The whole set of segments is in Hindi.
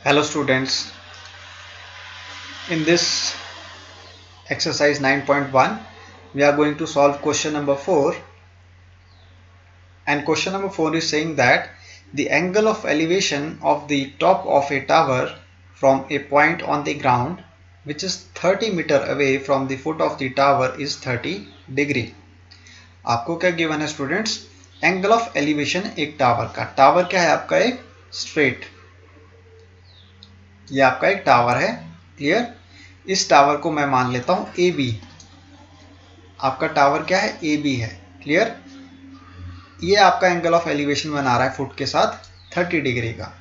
Hello students, in this exercise 9.1 we are going to solve question number 4, and question number 4 is saying that the angle of elevation of the top of a tower from a point on the ground which is 30 meter away from the foot of the tower is 30 degree. आपको क्या गिवन है स्टूडेंट्स? एंगल ऑफ एलिवेशन एक टावर का। टावर क्या है आपका? एक स्ट्रेट, ये आपका एक टावर है। क्लियर? इस टावर को मैं मान लेता हूं ए बी। आपका टावर क्या है? ए बी है। क्लियर? ये आपका एंगल ऑफ एलिवेशन बना रहा है फुट के साथ 30 डिग्री का।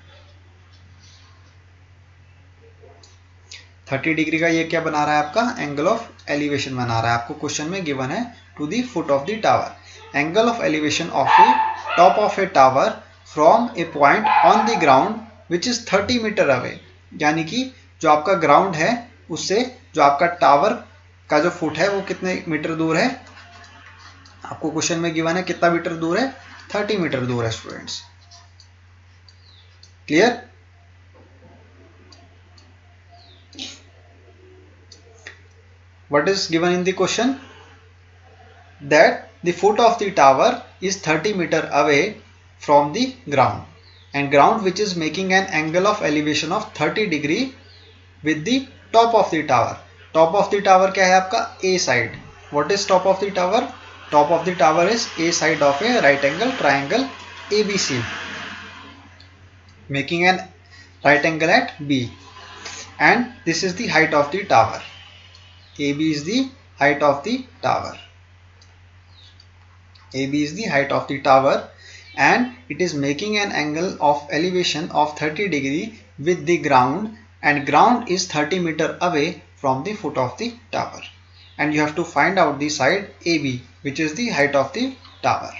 30 डिग्री का ये क्या बना रहा है? आपका एंगल ऑफ एलिवेशन बना रहा है। आपको क्वेश्चन में गिवन है to the foot of the tower. Angle of elevation of a top of a tower from a point on the ground which is 30 metre away, यानी कि जो आपका ग्राउंड है उससे जो आपका टावर का जो फुट है वो कितने मीटर दूर है? आपको क्वेश्चन में गिवन है कितना मीटर दूर है? 30 मीटर दूर है students. Clear? What is given in the question? That the foot of the tower is 30 meter away from the ground, and ground which is making an angle of elevation of 30 degree with the top of the tower. Top of the tower क्या है आपका? A side. What is top of the tower? Top of the tower is A side of a right angle triangle ABC, making an right angle at B, and this is the height of the tower. AB is the height of the tower. AB is the height of the tower, and it is making an angle of elevation of 30 degree with the ground, and ground is 30 meter away from the foot of the tower, and you have to find out the side AB, which is the height of the tower.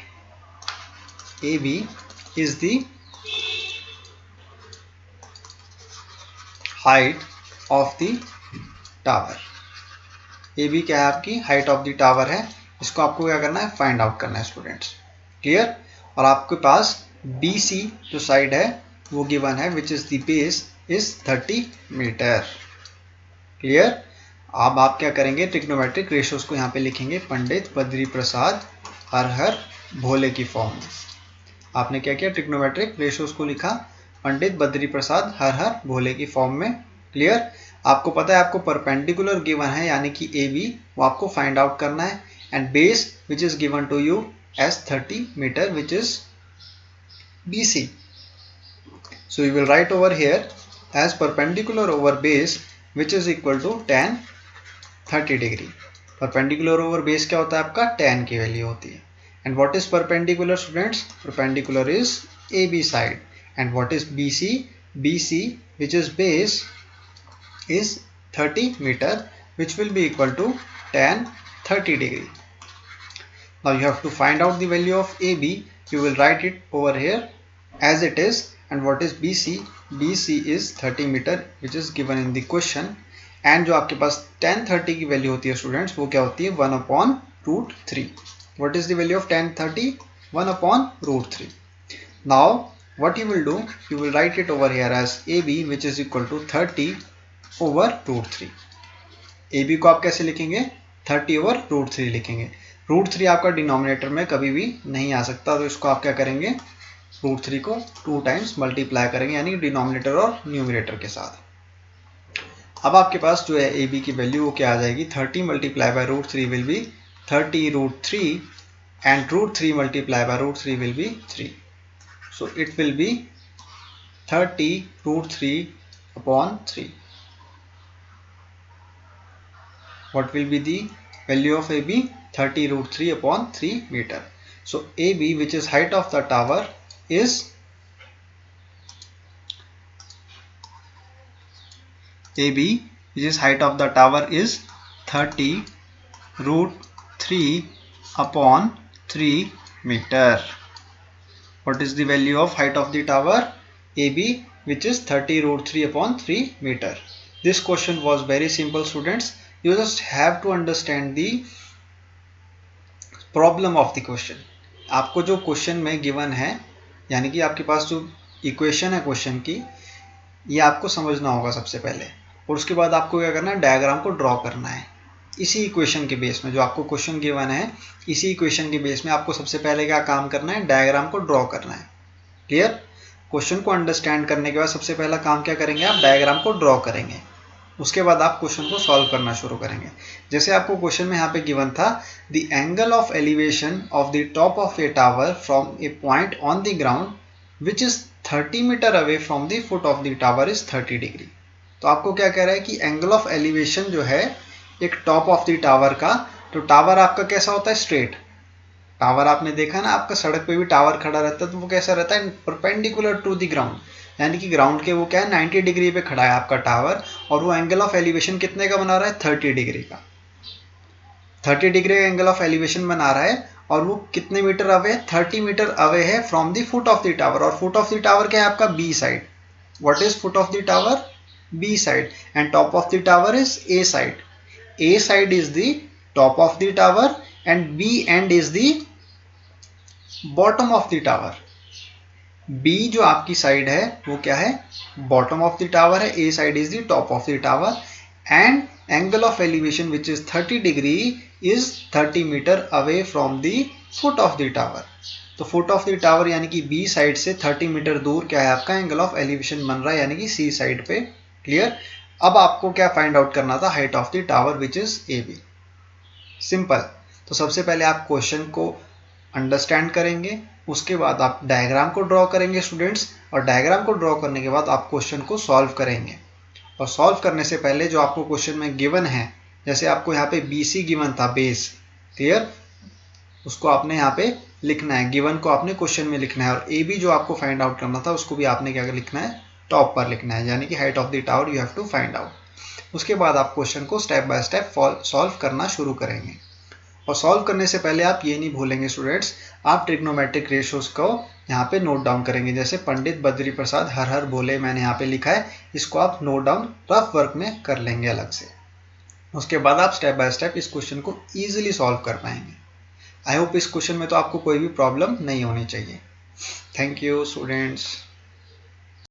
AB is the height of the tower. AB क्या है? आपकी हाइट ऑफ द टावर है। इसको आपको क्या करना है? फाइंड आउट करना है स्टूडेंट्स। क्लियर? और आपके पास BC जो साइड है वो गिवन है which is the base is 30 meter. Clear? अब आप क्या करेंगे? ट्रिग्नोमेट्रिक रेशियोज को यहाँ पे लिखेंगे पंडित बद्री प्रसाद हर हर भोले की फॉर्म में। आपने क्या किया? ट्रिग्नोमेट्रिक रेशियोज को लिखा पंडित बद्री प्रसाद हर हर भोले की फॉर्म में। क्लियर? आपको पता है आपको परपेंडिकुलर गिवन है यानी कि AB, वो आपको फाइंड आउट करना है, and base which is given to you as 30 meter which is BC. So you will write over here as perpendicular over base which is equal to tan 30 degree. Perpendicular over base क्या होता है आपका? tan की वैल्यू होती है। And what is perpendicular students? Perpendicular is AB side. And what is BC? BC which is base is 30 meter which will be equal to tan 30 degree. Now you have to find out the value of AB. You will write it over here as it is. And what is BC? BC is 30 meter which is given in the question. And जो आपके पास tan 30 की वैल्यू होती है स्टूडेंट्स वो क्या होती है? 1/√3. What is the value of tan 30? 1/√3. Now what you will do? You will write it over here as AB which is equal to 30/√3. AB को आप कैसे लिखेंगे? 30/√3 लिखेंगे। √3 आपका डिनोमिनेटर में कभी भी नहीं आ सकता, तो इसको आप क्या करेंगे? √3 को 2 टाइम्स मल्टीप्लाई करेंगे, यानी डिनोमिनेटर और न्यूमरेटर के साथ। अब आपके पास जो है AB की वैल्यू वो क्या आ जाएगी? 30 multiply by √3 will be 30√3, and √3 multiply by √3 will be 3. So it will be 30√3/3. What will be the value of AB? 30√3/3 meter. So AB, which is height of the tower, is AB, which is height of the tower is 30√3/3 meter. What is the value of height of the tower? AB, which is 30√3/3 meter. This question was very simple students. You just have to understand the problem of the question. आपको जो क्वेश्चन में गिवन है, यानी कि आपके पास जो इक्वेशन है क्वेश्चन की, ये आपको समझना होगा सबसे पहले। और उसके बाद आपको क्या करना है, डायग्राम को ड्रॉ करना है इसी इक्वेशन के बेस में। जो आपको क्वेश्चन गिवन है इसी इक्वेशन के बेस में आपको सबसे पहले क्या काम करना है, डायग्राम को ड्रॉ करना है। क्लियर? क्वेश्चन को अंडरस्टैंड करने के बाद सबसे पहला काम क्या करेंगे, आप डायग्राम को ड्रॉ करेंगे। उसके बाद आप क्वेश्चन को सॉल्व करना शुरू करेंगे। जैसे आपको क्वेश्चन में यहाँ पे गिवन था, the angle of elevation of the top of a tower from a point on the ground which is 30 metre away from the foot of the tower is 30 degree. तो आपको क्या कह रहा है कि एंगल ऑफ एलिवेशन जो है एक टॉप ऑफ द टावर का, तो टावर आपका कैसा होता है, स्ट्रेट। टावर आपने देखा ना, आपका सड़क पे भी टावर खड़ा रहता है तो वो कैसा रहता है, परपेंडिकुलर टू द ग्राउंड, यानी कि ग्राउंड के वो क्या है 90 डिग्री पे खड़ा है आपका टावर, और वो एंगल ऑफ एलिवेशन कितने का बना रहा है, 30 डिग्री का। 30 डिग्री का एंगल ऑफ एलिवेशन बना रहा है, और वो कितने मीटर अवे है, 30 मीटर अवे है from the foot of the tower. और फुट ऑफ द टावर क्या है आपका, B side. What is foot of the tower, B side, and top of the tower is A side. A side is the top of the tower and B and is the bottom of the tower. B जो आपकी साइड है वो क्या है, बॉटम ऑफ द टावर है, a side is the top of the tower, and angle of elevation which is 30 degree is 30 metre away from the foot of the tower. तो फुट ऑफ द टावर यानी कि बी साइड से 30 मीटर दूर क्या है आपका एंगल ऑफ एलिवेशन बन रहा है, यानी कि सी साइड पे। क्लियर? अब आपको क्या फाइंड आउट करना था, height of the tower which is A B. Simple. तो सबसे पहले आप क्वेश्चन को अंडरस्टैंड करेंगे, उसके बाद आप डायग्राम को ड्रॉ करेंगे स्टूडेंट्स, और डायग्राम को ड्रॉ करने के बाद आप क्वेश्चन को सॉल्व करेंगे। और सॉल्व करने से पहले जो आपको क्वेश्चन में गिवन है, जैसे आपको यहाँ पे BC गिवन था, बेस। क्लियर? उसको आपने यहाँ पे लिखना है, गिवन को आपने क्वेश्चन में लिखना है, और AB जो आपको फाइंड आउट करना था उसको भी आपने क्या लिखना है, टॉप पर लिखना है, यानी कि height of the tower you have to find out. उसके बाद आप क्वेश्चन को स्टेप बाय स्टेप सॉल्व करना शुरू करेंगे। और सॉल्व करने से पहले आप ये नहीं भूलेंगे स्टूडेंट्स, आप ट्रिग्नोमेट्रिक रेशियोज को यहाँ पे नोट डाउन करेंगे। जैसे पंडित बद्री प्रसाद हर हर बोले मैंने यहाँ पे लिखा है, इसको आप नोट डाउन रफ वर्क में कर लेंगे अलग से। उसके बाद आप स्टेप बाय स्टेप इस क्वेश्चन को ईजिली सॉल्व कर पाएंगे। आई होप इस क्वेश्चन में तो आपको कोई भी प्रॉब्लम नहीं होनी चाहिए। Thank you students.